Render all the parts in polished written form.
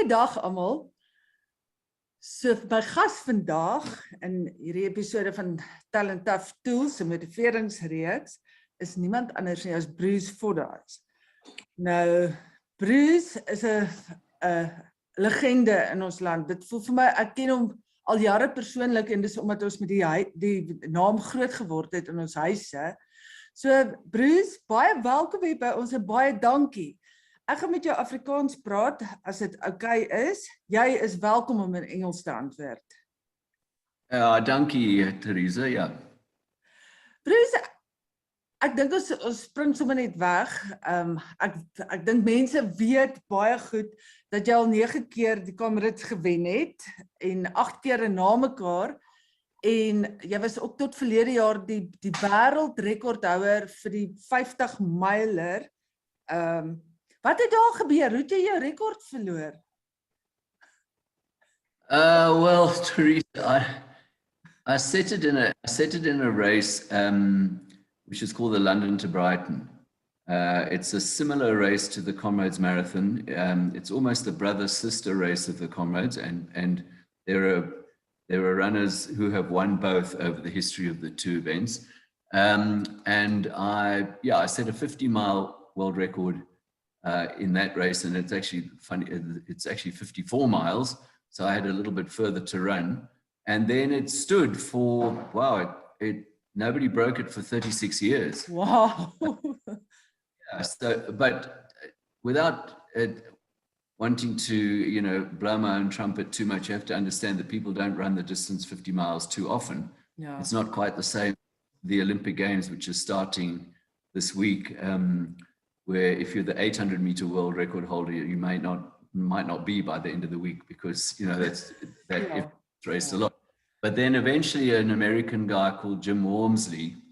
Goeiedag almal. So my gas vandag in hierdie episode van Talon Tools Reeks is niemand anders nie as Bruce Fordyce. Nou, Bruce is 'n legende in ons land. Dit voel vir my, ek ken hom al jare persoonlik en dis omdat ons met die naam groot geword het in ons huise. So Bruce, baie welkom hier by ons en baie dankie. Ek gaan met jou Afrikaans praat, as dit oukei is. Jy is welkom om in Engels te antwoord. Ja, dankie Teresa, ja. Bruce, ek dink ons spring sommer net weg. Ek dink mense weet baie goed dat jy al 9 keer die Kamerads gewen het en 8 keer na mekaar. En jy was ook tot verlede jaar die wêreldrekordhouer vir die 50 myler. Wat het daar gebeur? Hoe het jy jou rekord verloor? Well, Teresa, I set it in a race which is called the London to Brighton. It's a similar race to the Comrades Marathon. It's almost a brother-sister race of the Comrades, and there are runners who have won both over the history of the two events. And I set a 50-mile world record in that race, and it's actually funny, it's actually 54 miles, so I had a little bit further to run, and then it stood for, wow, nobody broke it for 36 years. Wow. Yeah, so, but without wanting to, blow my own trumpet too much, you have to understand that people don't run the distance 50 miles too often. Yeah. It's not quite the same, the Olympic Games, which is starting this week, where if you're the 800-meter world record holder, you might not be by the end of the week, because that raced a lot. But then eventually an American guy called Jim Wormsley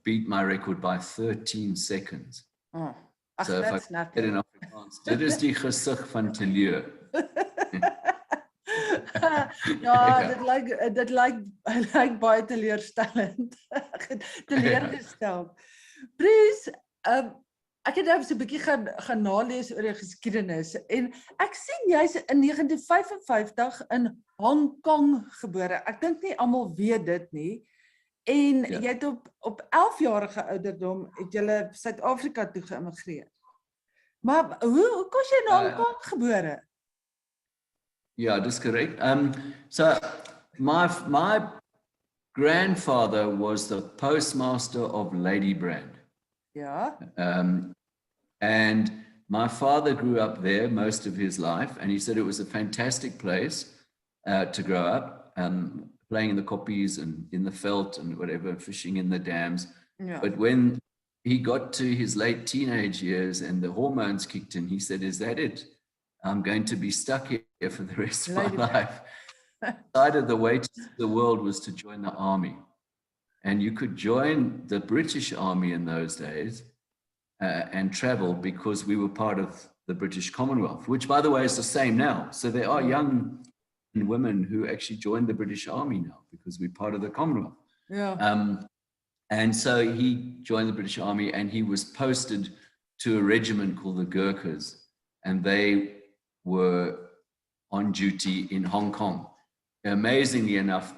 beat my record by 13 seconds. Oh, so if I get in Afrikaans, dit is die gesig van teleur. Ja, dit lyk baie teleurstellend. Teleurgesteld. Bruce, ek het nou so 'n bietjie gaan nalees oor die geskiedenis en ek sien jy's in 1955 in Hong Kong gebore. Ek dink nie almal weet dit nie. En jy het op 11-jarige ouderdom het jy Suid-Afrika toe geïmmigreer. Maar hoe kon jy in Hong Kong gebore? Ja, dis korrek. So my grandfather was the postmaster of Lady Brand. Yeah. And my father grew up there most of his life, and he said it was a fantastic place to grow up, playing in the koppies and in the veld and whatever, fishing in the dams. Yeah. But when he got to his late teenage years and the hormones kicked in, he said, "Is that it? I'm going to be stuck here for the rest of my life." Decided the way to the world was to join the army. And you could join the British Army in those days and travel, because we were part of the British Commonwealth, which, by the way, is the same now. So there are young women who actually joined the British Army now because we're part of the Commonwealth. Yeah. And so he joined the British Army, and he was posted to a regiment called the Gurkhas, and they were on duty in Hong Kong. Amazingly enough,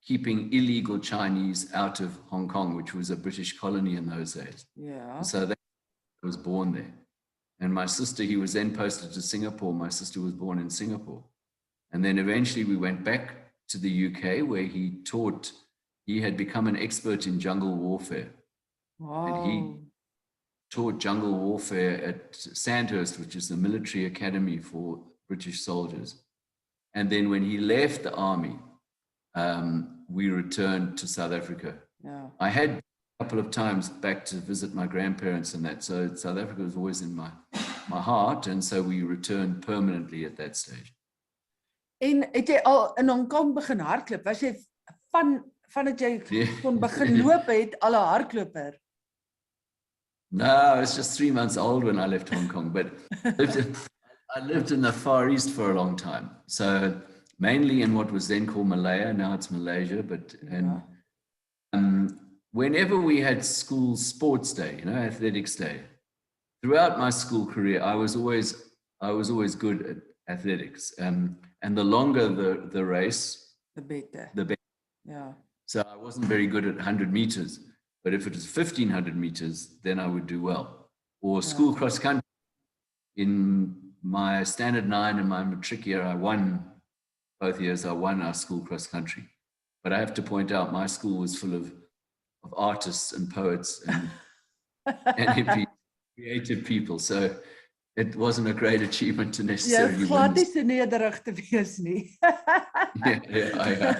keeping illegal Chinese out of Hong Kong, which was a British colony in those days. Yeah. So I was born there. And my sister, he was then posted to Singapore. My sister was born in Singapore. And then eventually we went back to the UK, where he had become an expert in jungle warfare. Wow. And he taught jungle warfare at Sandhurst, which is the military academy for British soldiers. And then when he left the army, we returned to South Africa. Yeah. I had a couple of times back to visit my grandparents and that, so South Africa was always in my heart, and so we returned permanently at that stage. En het jy al in Hong Kong begin hardloop? Was jy vandat jy kon begin loop het al 'n hardloper? No, I was just 3 months old when I left Hong Kong, but I lived in the Far East for a long time. So mainly in what was then called Malaya, now it's Malaysia, but whenever we had school sports day, athletics day, throughout my school career, I was always good athletics. And the longer the race, The beter. the better. Ja. So I wasn't very good at 100 meters, but if it was 1,500 meters, then I would do well. Or school cross country. In my standard 9 and my matric year, I won both years. I won our school cross country. But I have to point out, my school was full of artists and poets and hippies, creative people. So it wasn't a great achievement to necessarily win. Glad nie so nederig te wees nie. Ja.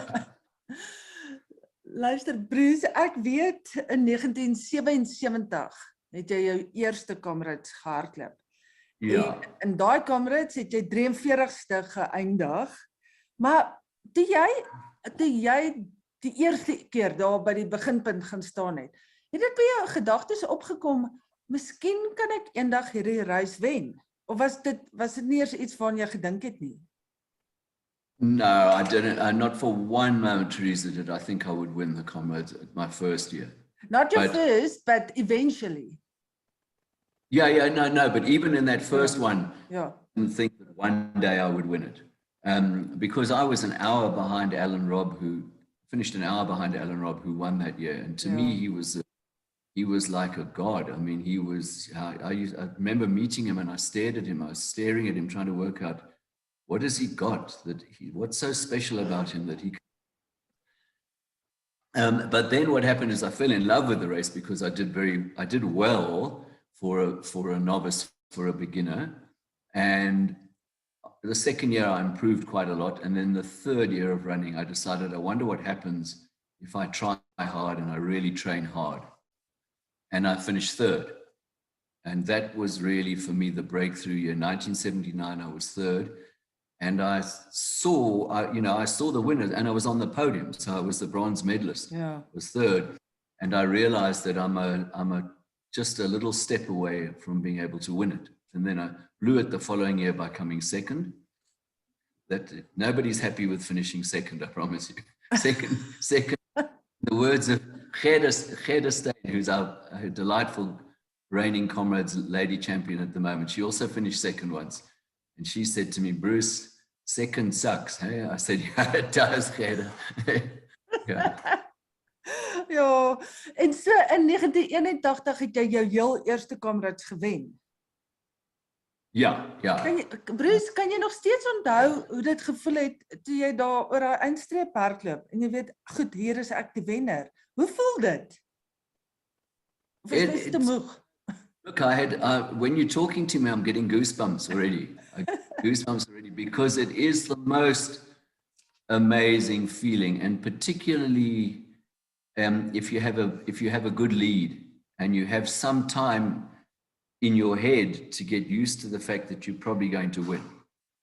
Luister Bruce, ek weet in 1977 het jy jou eerste Comrades gehardloop. Ja. En in daai Comrades het jy 43ste geëindig. Maar toe jy die eerste keer daar by die beginpunt gaan staan het dit by jou gedagtes opgekom, miskien kan ek eendag hierdie reis wen? Of was dit nie eers iets waaraan jy gedink het nie? No, I didn't. Not for one moment, Teresa, did I think I would win the Comrades at my first year. Not your first, but eventually. Yeah, no. But even in that first one, I didn't think that one day I would win it. Because I was an hour behind Alan Robb, who finished an hour behind Alan Robb, who won that year. And to me, he was like a god. I mean, he was. I remember meeting him, and I stared at him. I was staring at him, trying to work out. What has he got? What's so special about him that he? But then what happened is I fell in love with the race because I did well for a novice, for a beginner, and the second year I improved quite a lot, and then the third year of running I decided I wonder what happens if I try hard and I really train hard, and I finished third, and that was really for me the breakthrough year. 1979 I was third. And I saw the winners, and I was on the podium. So I was the bronze medalist. Yeah. Was third, and I realized that I'm just a little step away from being able to win it. And then I blew it the following year by coming second. That nobody's happy with finishing second, I promise you. Second. The words of Gerda Steyn, who's our delightful reigning Comrades lady champion at the moment. She also finished second once. And she said to me, Bruce, second sucks. Hey? I said, yeah, it does, Gerda. Ja, en so in 1981 het jy jou heel eerste Comrades gewen. Ja. Bruce, kan jy nog steeds onthou hoe dit gevoel het toe jy daar oor daai eindstreep hardloop en jy weet, goed, hier is ek die wenner. Hoe voel dit? Of is dit te moeg? Look, when you're talking to me, I'm getting goosebumps already. Because it is the most amazing feeling, and particularly if you have a good lead and you have some time in your head to get used to the fact that you're probably going to win.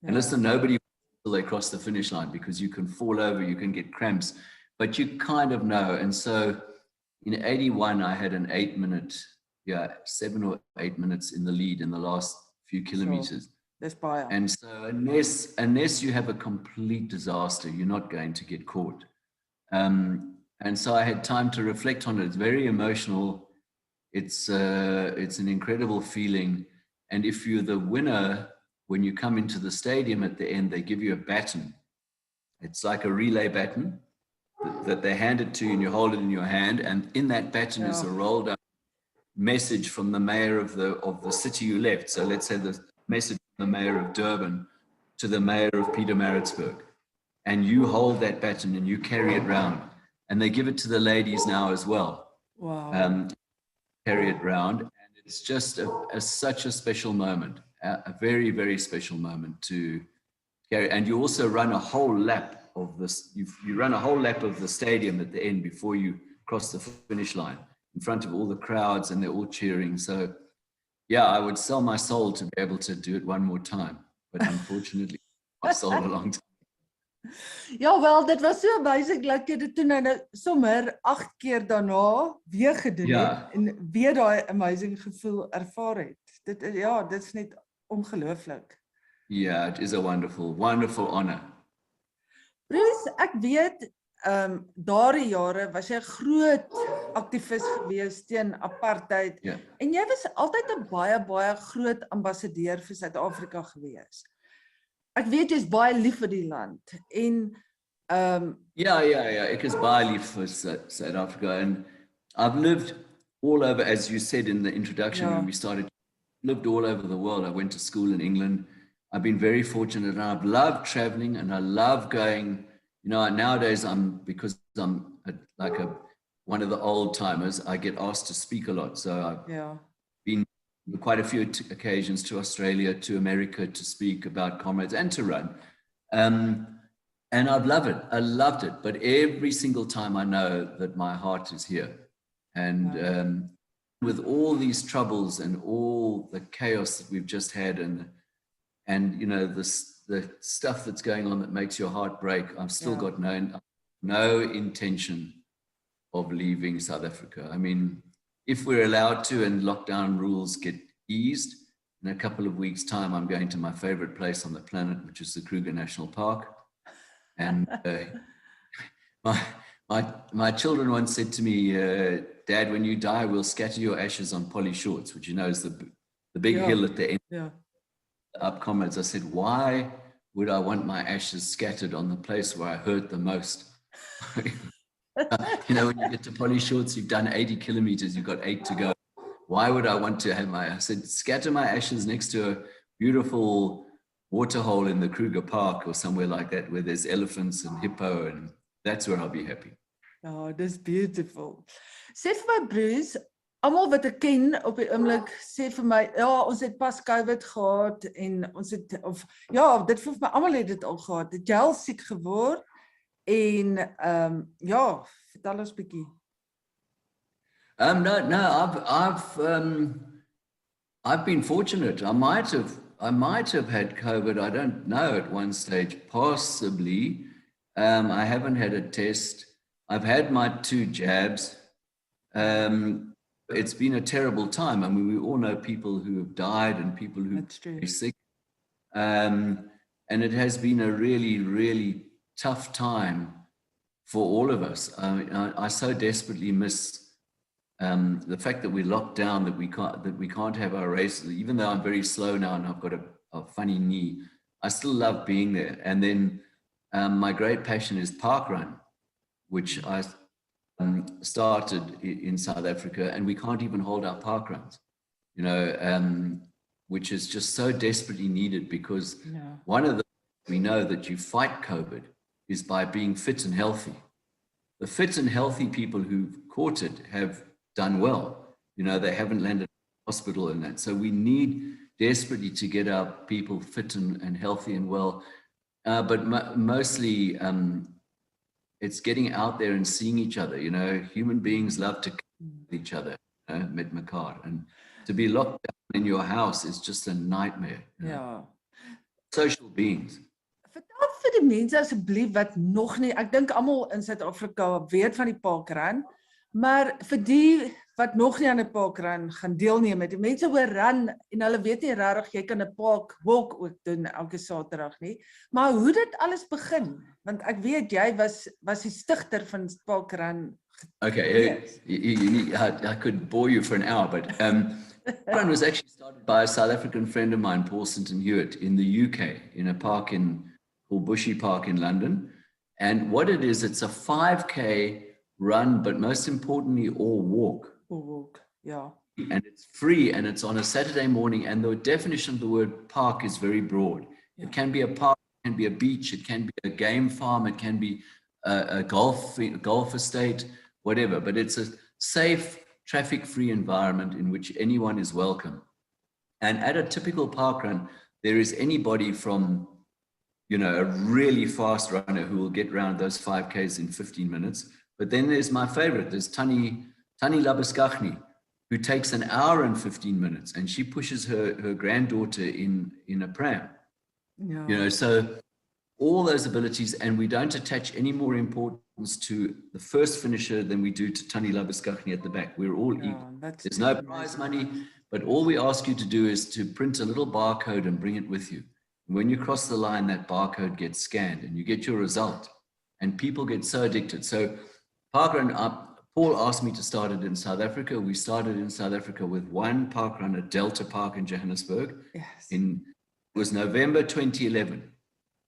Yeah. And listen, nobody will they cross the finish line because you can fall over, you can get cramps, but you kind of know. And so in 81, I had an 7 or 8 minutes in the lead in the last few kilometers. That's bad. And so unless you have a complete disaster, you're not going to get caught. And so I had time to reflect on it. It's very emotional. It's an incredible feeling. And if you're the winner, when you come into the stadium at the end, they give you a baton. It's like a relay baton that they hand it to you and you hold it in your hand. And in that baton is a rolled up message from the mayor of the city you left. So let's say the message from the mayor of Durban to the mayor of Pietermaritzburg, and you hold that baton and you carry it round, and they give it to the ladies now as well. Wow. Carry it round, and it's just such a special moment, a very, very special moment to carry. And you also run a whole lap of this. You run a whole lap of the stadium at the end before you cross the finish line, in front of all the crowds, and they're all cheering. So, yeah, I would sell my soul to be able to do it one more time. But unfortunately, I sold a long time. Ja, wel, dit was so amazing, dat jy dit toe nou sommer 8 keer daarna weer gedoen het en weer daai amazing gevoel ervaar het. Dit is net ongelooflik. Yeah, it is a wonderful, wonderful honor. Bruce, ek weet, daardie jare was jy 'n groot aktivis gewees teen apartheid. Yeah. En jy was altyd 'n baie, baie groot ambassadeur vir Suid-Afrika gewees. ek weet jy's baie lief vir die land en Yeah. Ek is baie lief vir South Africa, and I've lived all over, as you said in the introduction when we started, lived all over the world. I went to school in England. I've been very fortunate, and I've loved traveling, and I love going, nowadays because I'm one of the old timers, I get asked to speak a lot. So I've been quite a few occasions to Australia, to America, to speak about comrades and to run. And I've loved it. I loved it. But every single time I know that my heart is here. And with all these troubles and all the chaos that we've just had and the stuff that's going on that makes your heart break, I've still got no intention of leaving South Africa. I mean, if we're allowed to and lockdown rules get eased, in a couple of weeks' time, I'm going to my favorite place on the planet, which is the Kruger National Park. And my children once said to me, Dad, when you die, we'll scatter your ashes on Polly Shorts, which is the big hill at the end. Up comrades. I said, why would I want my ashes scattered on the place where I hurt the most? When you get to Polly Shorts, you've done 80 kilometers, you've got 8 to go. Why would I want to have I said, scatter my ashes next to a beautiful waterhole in the Kruger Park or somewhere like that, where there's elephants and hippo, and that's where I'll be happy. Oh, that's beautiful. Sê vir my, Bruce, almal wat ek ken op die oomblik sê vir my, ons het pas COVID gehad en ons het dit voel vir my almal het dit al gehad. Het jy al siek geword? En vertel ons bietjie. I've been fortunate. I might have had COVID. I don't know at one stage, possibly. I haven't had a test. I've had my 2 jabs. It's been a terrible time. I mean, we all know people who have died and people who are sick. And it has been a really, really tough time for all of us. I so desperately miss the fact that we're locked down, that we can't have our races. Even though I'm very slow now and I've got a funny knee, I still love being there. And then my great passion is parkrun, which I started in South Africa, and we can't even hold our parkruns, which is just so desperately needed, because one of the we know that you fight COVID is by being fit and healthy. The fit and healthy people who've caught it have done well. They haven't landed in hospital and that. So we need desperately to get our people fit and healthy and well. But mostly it's getting out there and seeing each other. Human beings love to connect with each other, met mekaar. And to be locked down in your house is just a nightmare. Social beings. Vertel vir die mense asseblief wat nog nie, ek dink almal in Suid-Afrika weet van die parkrun, maar vir die wat nog nie aan 'n parkrun gaan deelneem het, die mense hoor run en hulle weet nie regtig jy kan 'n park walk ook doen elke Saterdag nie, maar hoe dit alles begin, want ek weet jy was die stigter van parkrun. Okay, I could bore you for an hour, but parkrun was actually started by a South African friend of mine, Paul Sinton Hewitt, in the UK, in a park called Bushy Park in London. And what it is, it's a 5K run, but most importantly, all walk. All walk, yeah. And it's free, and it's on a Saturday morning. And the definition of the word park is very broad. Yeah. It can be a park, it can be a beach, it can be a game farm, it can be a golf estate, whatever. But it's a safe, traffic-free environment in which anyone is welcome. And at a typical park run, there is anybody from, a really fast runner who will get around those 5Ks in 15 minutes. But then there's my favorite, there's Tani Labeskachny, who takes an hour and 15 minutes, and she pushes her granddaughter in a pram. Yeah. So all those abilities, and we don't attach any more importance to the first finisher than we do to Tani Labeskachny at the back. We're all equal. There's no prize money, but all we ask you to do is to print a little barcode and bring it with you. When you cross the line, that barcode gets scanned and you get your result, and people get so addicted. So parkrun, Paul asked me to start it in South Africa. We started in South Africa with one parkrun at Delta Park in Johannesburg. Yes. It was November 2011.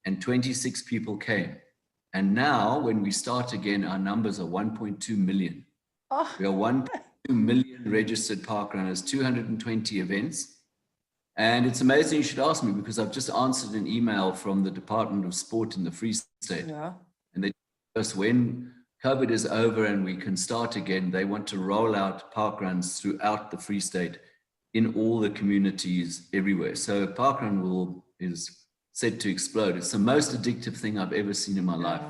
and 26 people came. And now, when we start again, our numbers are 1.2 million. Oh, We are 1.2 million registered park runners, 220 events. And it's amazing you should ask me, because I've just answered an email from the Department of Sport in the Free State. yeah. And they told us when COVID is over and we can start again, they want to roll out park runs throughout the Free State in all the communities everywhere. So parkrun is set to explode. It's the most addictive thing I've ever seen in my life.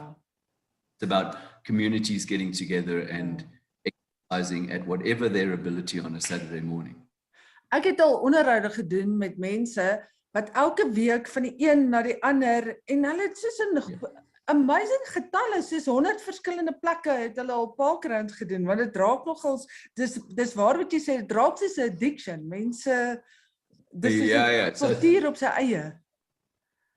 It's about communities getting together and exercising at whatever their ability on a Saturday morning. Ek het al onderhoude gedoen met mense wat elke week van die een na die ander, en hulle het soos 'n amazing getalle, soos 100 verskillende plekke het hulle al parkruns gedoen, want dit raak nogals, dis waar wat jy sê, dit raak soos 'n addiction. Mense, dis is 'n kultuur op sy eie.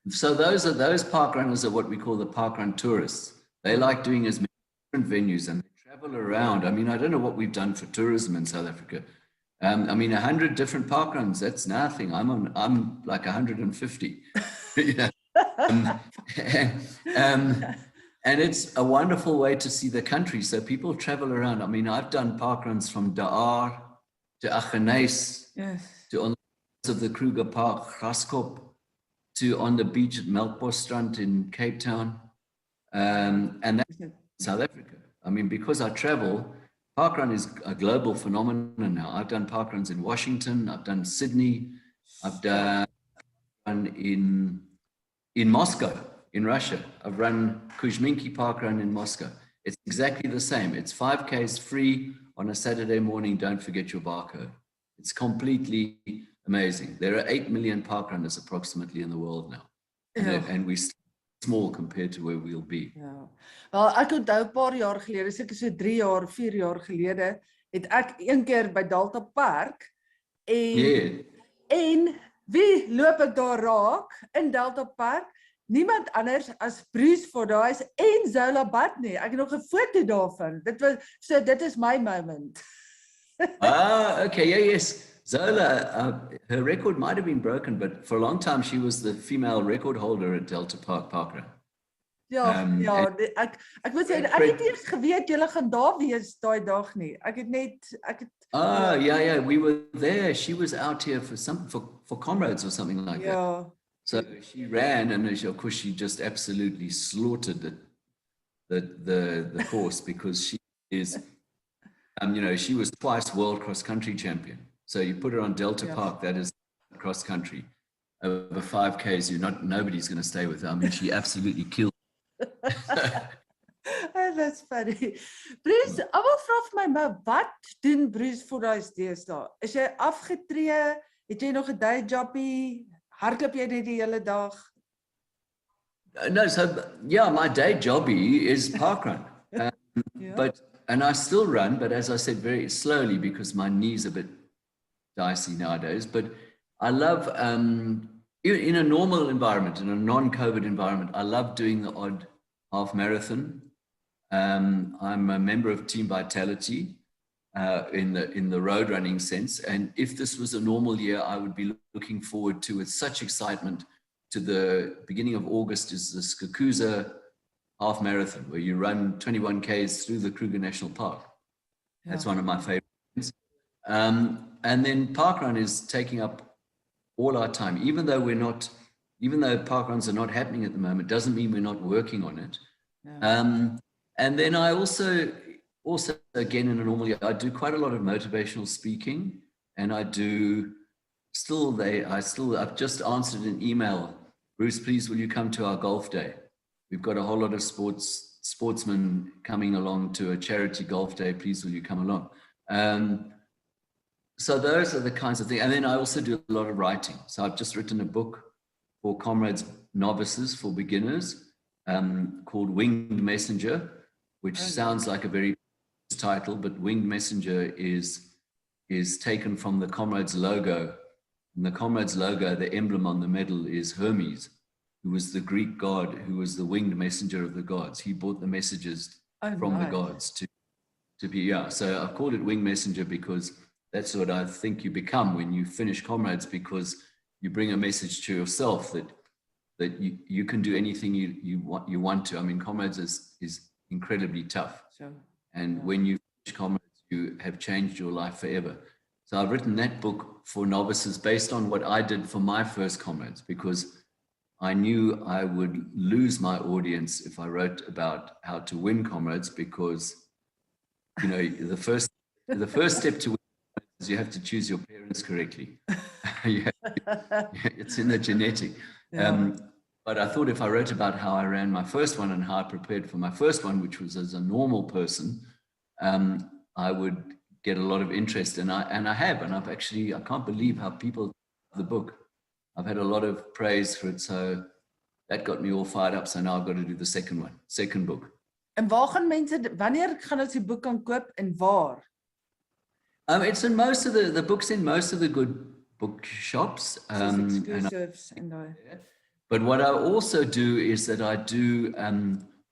So those park runners are what we call the parkrun tourists. They like doing as many different venues and they travel around. I mean, I don't know what we've done for tourism in South Africa. I mean, 100 different parkruns, that's nothing. I'm like 150. And it's a wonderful way to see the country. So people travel around. I mean, I've done parkruns from Daar to Aggeneys, to on the of the Kruger Park, Graskop, to on the beach at Melkbosstrand in Cape Town, and that's in South Africa. I mean, because I travel, parkrun is a global phenomenon now. I've done parkruns in Washington, I've done Sydney, I've done in Moscow, in Russia. I've run Kuzminki parkrun in Moscow. It's exactly the same. It's 5Ks free on a Saturday morning. Don't forget your barcode. It's completely amazing. There are 8 million parkrunners approximately in the world now. And we're small compared to where we'll be. Ja. Wel, ek onthou 'n paar jaar gelede, seker so 3 jaar, 4 jaar gelede, het ek een keer by Delta Park en wie loop ek daar raak in Delta Park? Niemand anders as Bruce Fordyce en Zola Batney. Ek het nog 'n foto daarvan. Dit is my moment. Okay, yes. Zola, her record might have been broken, but for a long time she was the female record holder at Delta Park Parkrun. Ja, ek moet sê, ek het eers geweet julle gaan daar wees daai dag nie. Yeah, we were there. She was out here for comrades or something like that. So she ran, and of course she just absolutely slaughtered the course, because she is, she was twice world cross country champion. So you put her on Delta Park, that is cross country. Over 5Ks, nobody's going to stay with her. I mean, she absolutely killed. That's funny. Bruce, ek wil vra vir my, maar wat doen Bruce Fordyce deesdae? Is jy afgetree? Het jy nog 'n day jobbie? Hardloop jy net die hele dag? No, so yeah, my day jobbie is parkrun. And I still run, but as I said, very slowly, because my knee's a bit dicey nowadays. But I love, in a normal environment, in a non-COVID environment, I love doing the odd half marathon. I'm a member of Team Vitality in the road running sense. And if this was a normal year, I would be looking forward to, with such excitement, to the beginning of August is the Skukuza half marathon, where you run 21 Ks through the Kruger National Park. That's one of my favorites. And then parkrun is taking up all our time, even though parkruns are not happening at the moment, doesn't mean we're not working on it. And then I also again, in a normal year, I do quite a lot of motivational speaking, and I've just answered an email. Bruce, please, will you come to our golf day? We've got a whole lot of sportsmen coming along to a charity golf day. Please, will you come along? So those are the kinds of things. And then I also do a lot of writing. So I've just written a book for comrades, novices, for beginners, called Winged Messenger, which sounds like a very title, but Winged Messenger is taken from the comrades logo. And the comrades logo, the emblem on the medal, is Hermes, who was the Greek god, who was the winged messenger of the gods. He brought the messages from the gods to be, So I've called it Winged Messenger because that's what I think you become when you finish comrades, because you bring a message to yourself that that you can do anything you want to. I mean, Comrades is incredibly tough. Sure. And when you finish Comrades, you have changed your life forever. So I've written that book for novices based on what I did for my first Comrades, because I knew I would lose my audience if I wrote about how to win Comrades, because, you know, the first step to win is you have to choose your parents correctly. It's in the genetic. Yeah. But I thought if I wrote about how I ran my first one and how I prepared for my first one, which was as a normal person, I would get a lot of interest, and I have, and I can't believe how people love the book. I've had a lot of praise for it, so that got me all fired up. So now I've got to do the second book. En waar gaan mense, wanneer gaan ons die boek kan koop en waar? It's in most of the book's in most of the good bookshops. Exclusives and But what I also do is that I do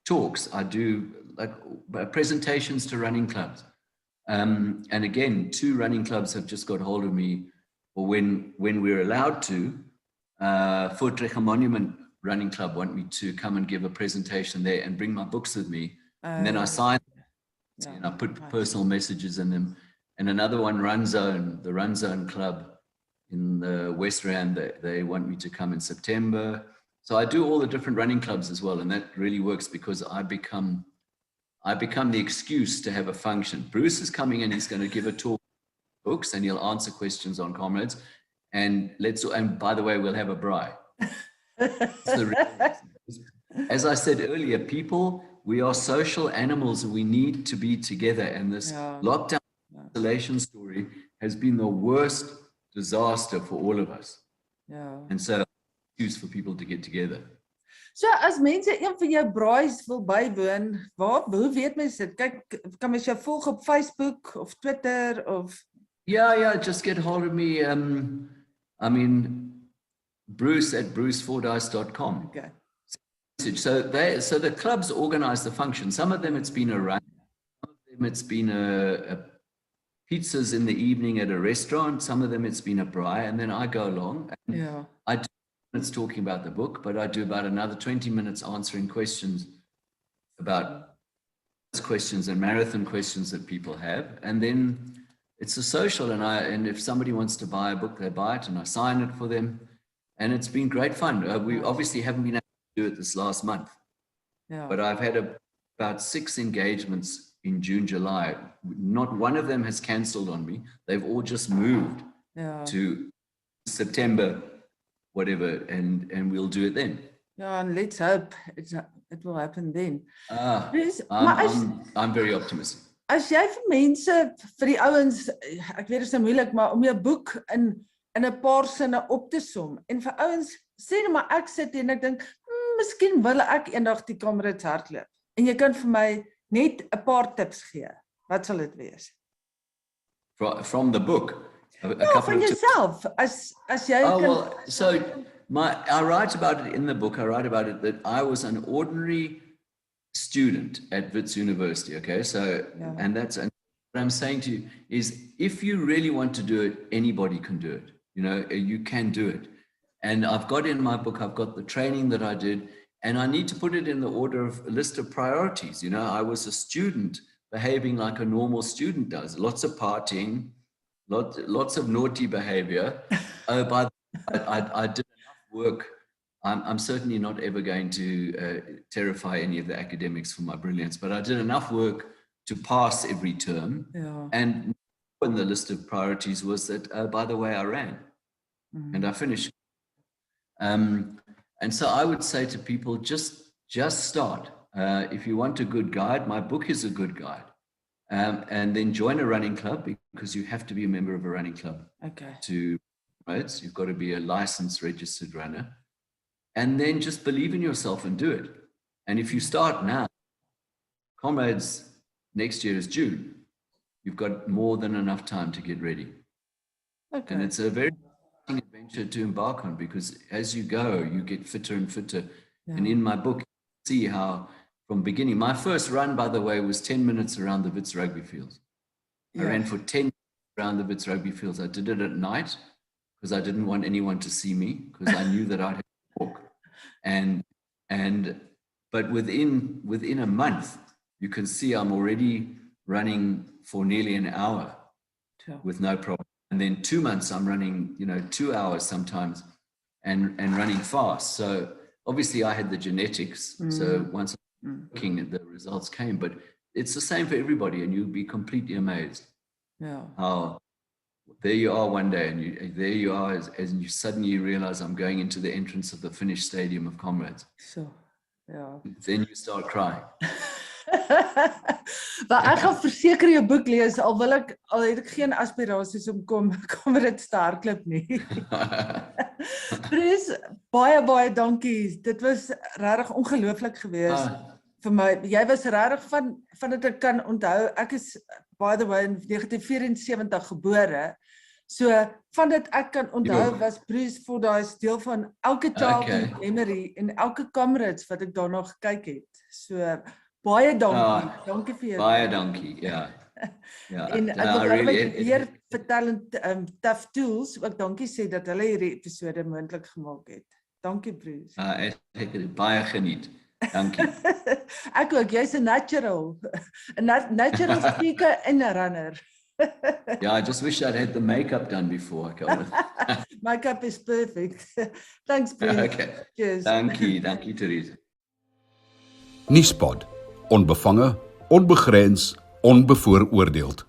talks. I do like presentations to running clubs. And again, 2 running clubs have just got hold of me, or when we're allowed to, Voortrekker Monument Running Club want me to come and give a presentation there and bring my books with me. And then I sign them, and I put personal messages in them. And another one, the Run Zone Club in the West Rand, they want me to come in September. So I do all the different running clubs as well. And that really works because I become the excuse to have a function. Bruce is coming in, he's going to give a talk on books, and he'll answer questions on Comrades. And by the way, we'll have a braai. As I said earlier, we are social animals and we need to be together. And this lockdown isolation story has been the worst disaster for all of us. Yeah. And so it's for people to get together. So as mense een van jou braais wil bywoon, hoe weet mense dit? Kyk, kan mens jou volg op Facebook of Twitter of? Yeah, just get hold of me. I mean, Bruce at brucefordyce.com. Okay. So the clubs organize the function. Some of them it's been a run, some of them it's been a pizzas in the evening at a restaurant, some of them it's been a braai, and then I go along. And I do minutes talking about the book, but I do about another 20 minutes answering questions about questions and marathon questions that people have. And then it's a social, and if somebody wants to buy a book, they buy it and I sign it for them. And it's been great fun. We obviously haven't been able to do it this last month, but I've had about 6 engagements in June, July. Not one of them has cancelled on me. They've all just moved to September, whatever, and we'll do it then. Yeah, and let's hope it will happen then. I'm very optimistic. As jy vir mense, vir die ouens, ek weet dit is nou moeilik, maar om jou boek in 'n paar sinne op te som, en vir ouens, sê net maar ek sit hier en ek dink, miskien wil ek eendag die Comrades hardloop, en jy kan vir my net 'n paar tips gee. Wat sal dit wees? From the book? No, van yourself, as jy kan... Well, so I write about it in the book. I write about it that I was an ordinary student at Wits University, okay? So, and what I'm saying to you is, if you really want to do it, anybody can do it. You know, you can do it. And I've got in my book, I've got the training that I did, and I need to put it in the order of a list of priorities. You know, I was a student behaving like a normal student does. Lots of partying, lots of naughty behavior. I did enough work. I'm certainly not ever going to terrify any of the academics for my brilliance, but I did enough work to pass every term. And on the list of priorities was that, by the way, I ran and I finished. And so I would say to people, just start. If you want a good guide, my book is a good guide. And then join a running club, because you have to be a member of a running club. Okay. Right? You've got to be a licensed registered runner. And then just believe in yourself and do it. And if you start now, Comrades next year is June. You've got more than enough time to get ready. Okay. And it's a very exciting adventure to embark on, because as you go, you get fitter and fitter. And in my book, you see how from beginning, my first run, by the way, was 10 minutes around the Wits rugby fields. I ran for 10 minutes around the Wits rugby fields. I did it at night because I didn't want anyone to see me, because I knew that I'd have to walk. But within a month, you can see I'm already running for nearly an hour with no problem. And then 2 months, I'm running, 2 hours sometimes and running fast. So obviously I had the genetics. So once I'm looking, the results came, but it's the same for everybody, and you'll be completely amazed. Yeah. How there you are one day, and there you are as you suddenly realize I'm going into the entrance of the finished stadium of Comrades. So, ja. Then you start crying. Maar ek gaan verseker jou boek lees, al het ek geen aspirasies om Comrades te hardloop nie. Bruce, baie dankie. Dit was regtig ongelooflik geweest vir my. Jy was regtig van dit ek kan onthou. Ek is, by the way, in 1974 gebore. So, van dit ek kan onthou, was Bruce Fordyce deel van elke childhood memory en elke Comrades wat ek daarna gekyk het. So, baie dankie. Dankie vir jou. Baie dankie, ja. En ek wil weer vir Talon Tools ook dankie sê dat hulle hierdie episode moontlik gemaak het. Dankie, Bruce. Ek het dit baie geniet. Dankie. Ek ook, jy's 'n natural speaker en 'n runner. Yeah, I just wish I'd had the makeup done before I come with. Makeup is perfect. Thanks, Bruce. Okay. Cheers. Dankie, Teresa. Nuuspod. Onbevange, onbegrens, onbevooroordeeld.